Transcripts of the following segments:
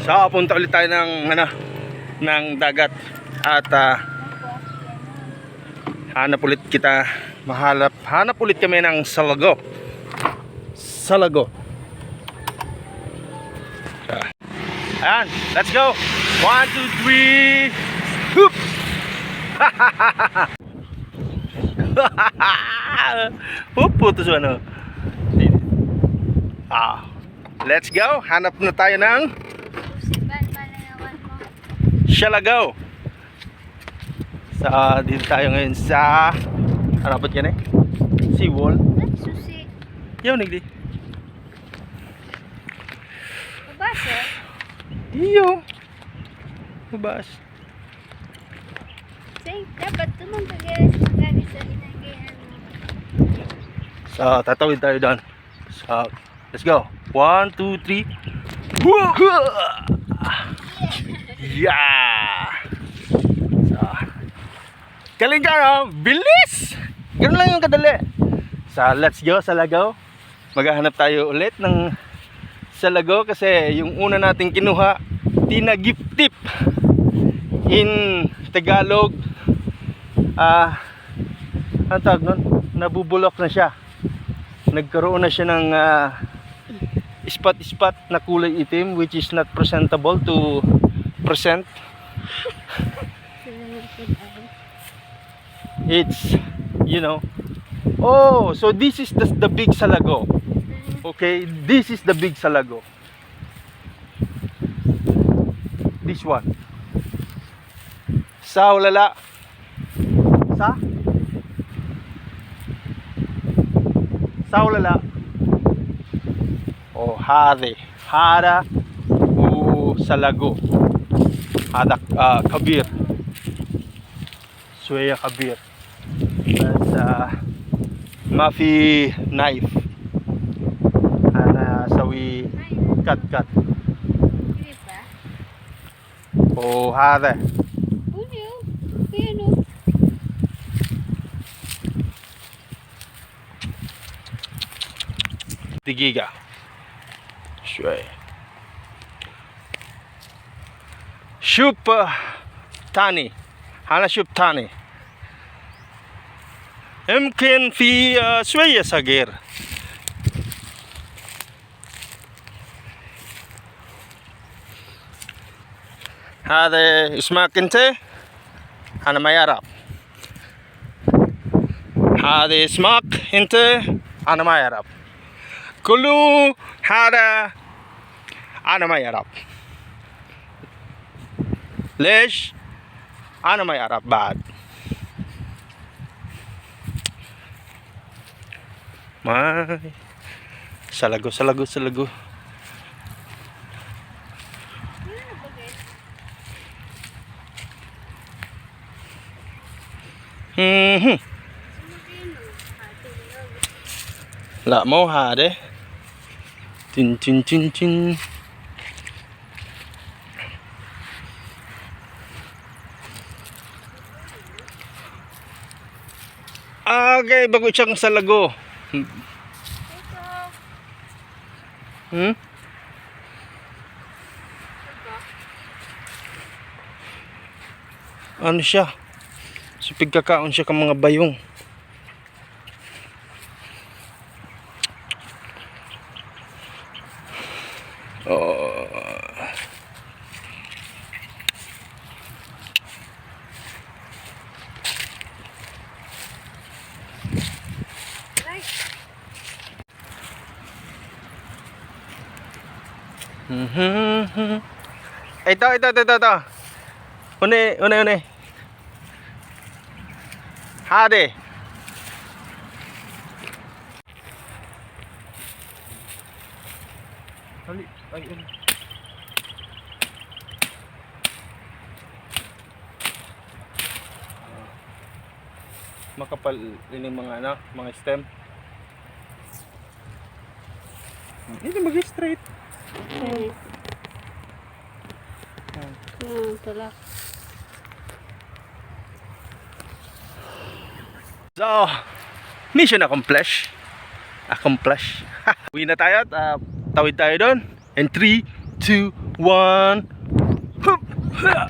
So punta ulit tayo ng ng dagat at hanap ulit kami ng salago. Ayan, let's go. 1, 2, 3. Hoop. Hoop, putos ano. Let's go. Hanap na tayo ng Sialago. Dito tayo ngayon sa ano ba yan Seawall. Susi. Yaw nigdi. Mabasa? Iyo. Mabas. Say, dapat tumanggagas sa linagyan. So, tatawid tayo doon. So, let's go. 1, 2, 3. Yeah. So, galing ka, no? Bilis! Ganun lang yung kadali. So, let's go sa Lagaw. Maghahanap tayo ulit ng salago kasi yung una nating kinuha, tinagip-tip. In Tagalog, ang tawag nun? Nabubulok na siya. Nagkaroon na siya ng spot na kulay itim, which is not presentable to present. It's, you know. Oh, so this is the big salago. Okay, this is the big salago. This one. Sa ulala. Sa ulala. Oh, hara o salago. Hada kabir. Sueya kabir. That's mafi knife. Ana sawi cut. Hindi pa? Oh, hada. Ulo. Kaya no? Digiga. شوي شوب تاني أنا شوب تاني يمكن في شوية صغير هذا اسمك انت أنا ما يعرف هذا اسمك انت أنا ما يعرف كله هذا أنا ما يعرف ليش أنا ما يعرف بعد ما salago لا مو هذا tin okay, bago siyang salago. Ano siya? So pigkakaon siya kang mga bayong. Ito. Une. Hade. Ay. Makapal ini mga stem. Hindi mag-straight. Tulak. So, mission accomplished. Uwi na tayo at tawid tayo doon. And 3, 2, 1. Hup! Ha!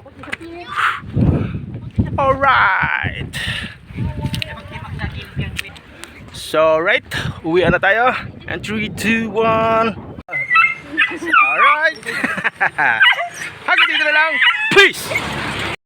Alright. So, right. Uwian na tayo. And 3, 2, 1. Alright. Hanggang dito na lang. Peace!